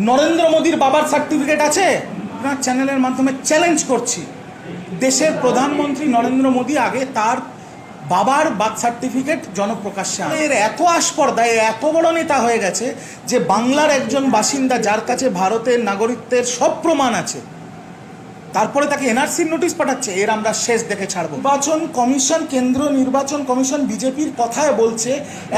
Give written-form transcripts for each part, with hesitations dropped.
নরেন্দ্র মোদীর বাবার সার্টিফিকেট আছে? আপনার চ্যানেলের মাধ্যমে চ্যালেঞ্জ করছি, দেশের প্রধানমন্ত্রী নরেন্দ্র মোদী আগে তার বাবার বার্থ সার্টিফিকেট জনপ্রকাশ্যে আনে। এর এত আস্পর্ধা, এত বড় নেতা হয়ে গেছে যে বাংলার একজন বাসিন্দা যার কাছে ভারতের নাগরিকত্বের সব প্রমাণ আছে, তারপরে তাকে এনআরসির নোটিশ পাঠাচ্ছে। এর আমরা শেষ দেখে ছাড়বো। নির্বাচন কমিশন, কেন্দ্র নির্বাচন কমিশন বিজেপির কথায় বলছে,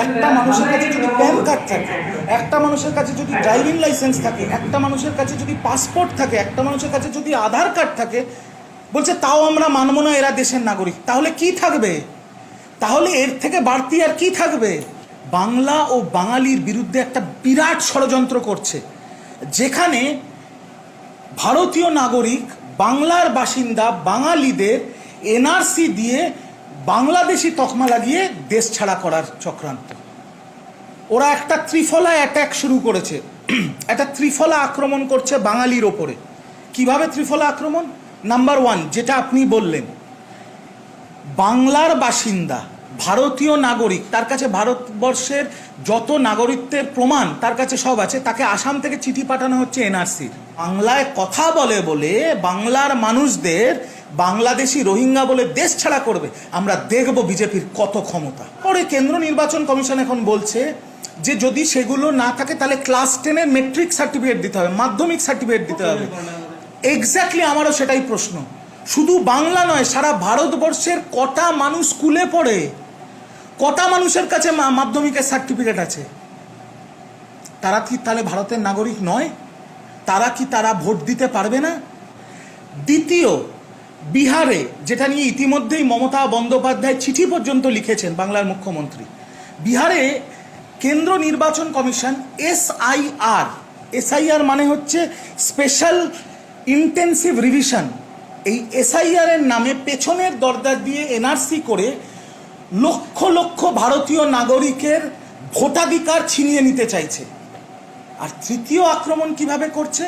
একটা মানুষের কাছে যদি প্যান কার্ড থাকে, একটা মানুষের কাছে যদি ড্রাইভিং লাইসেন্স থাকে, একটা মানুষের কাছে যদি পাসপোর্ট থাকে, একটা মানুষের কাছে যদি আধার কার্ড থাকে, বলছে তাও আমরা মানব না, এরা দেশের নাগরিক। তাহলে কি থাকবে? তাহলে এর থেকে বাড়তি আর কি থাকবে? বাংলা ও বাঙালির বিরুদ্ধে একটা বিরাট ষড়যন্ত্র করছে, যেখানে ভারতীয় নাগরিক, বাংলার বাসিন্দা বাঙালিদের এনআরসি দিয়ে বাংলাদেশি তকমা লাগিয়ে দেশ ছাড়া করার চক্রান্ত। ওরা একটা ত্রিফলা অ্যাটাক শুরু করেছে, একটা ত্রিফলা আক্রমণ করছে বাঙালির ওপরে। কিভাবে ত্রিফলা আক্রমণ? নাম্বার ওয়ান, যেটা আপনি বললেন, বাংলার বাসিন্দা ভারতীয় নাগরিক, তার কাছে ভারতবর্ষের যত নাগরিকত্বের প্রমাণ তার কাছে সব আছে, তাকে আসাম থেকে চিঠি পাঠানো হচ্ছে এনআরসির। বাংলায় কথা বলে বলে বাংলার মানুষদের বাংলাদেশি রোহিঙ্গা বলে দেশ ছাড়া করবে। আমরা দেখব বিজেপির কত ক্ষমতা। পরে কেন্দ্র নির্বাচন কমিশন এখন বলছে যে যদি সেগুলো না থাকে তাহলে ক্লাস 10-এর মেট্রিক সার্টিফিকেট দিতে হবে, মাধ্যমিক সার্টিফিকেট দিতে হবে। এক্স্যাক্টলি আমারও সেটাই প্রশ্ন। শুধু বাংলা নয়, সারা ভারতবর্ষের কটা মানুষ স্কুলে পড়ে, কটা মানুষের কাছে মাধ্যমিকের সার্টিফিকেট আছে? তারা কি তাহলে ভারতের নাগরিক নয়? তারা ভোট দিতে পারবে না? দ্বিতীয়, বিহারে, যেটা নিয়ে ইতিমধ্যেই মমতা বন্দ্যোপাধ্যায় চিঠি পর্যন্ত লিখেছেন বাংলার মুখ্যমন্ত্রী, বিহারে কেন্দ্র নির্বাচন কমিশন এসআইআর মানে হচ্ছে স্পেশাল ইন্টেন্সিভ রিভিশন, এই এসআইআর এর নামে পেছনের দরজা দিয়ে এনআরসি করে লক্ষ লক্ষ ভারতীয় নাগরিকের ভোটাধিকার ছিনিয়ে নিতে চাইছে। আর তৃতীয় আক্রমণ কিভাবে করছে?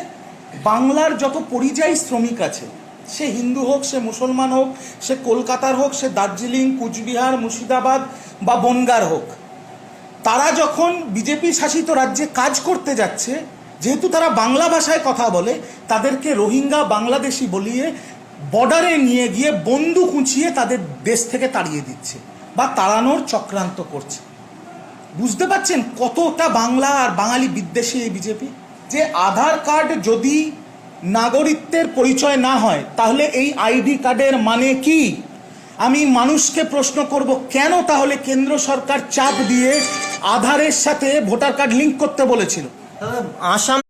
বাংলার যত পরিযায়ী শ্রমিক আছে, সে হিন্দু হোক, সে মুসলমান হোক, সে কলকাতার হোক, সে দার্জিলিং, কুচবিহার, মুর্শিদাবাদ বা বনগাঁর হোক, তারা যখন বিজেপি শাসিত রাজ্যে কাজ করতে যাচ্ছে, যেহেতু তারা বাংলা ভাষায় কথা বলে, তাদেরকে রোহিঙ্গা বাংলাদেশি বলিয়ে বর্ডারে নিয়ে গিয়ে বন্দুক উঁচিয়ে তাদের দেশ থেকে তাড়িয়ে দিচ্ছে বা তাড়ানোর চক্রান্ত করছে। বুঝতে পারছেন কতটা বাংলা আর বাঙালি বিদ্বেষী এই বিজেপি? যে আধার কার্ড যদি নাগরিকত্বের পরিচয় না হয়, তাহলে এই আইডি কার্ডের মানে কি? আমি মানুষকে প্রশ্ন করব, কেন তাহলে কেন্দ্র সরকার চাপ দিয়ে আধারের সাথে ভোটার কার্ড লিঙ্ক করতে বলেছিল? আসাম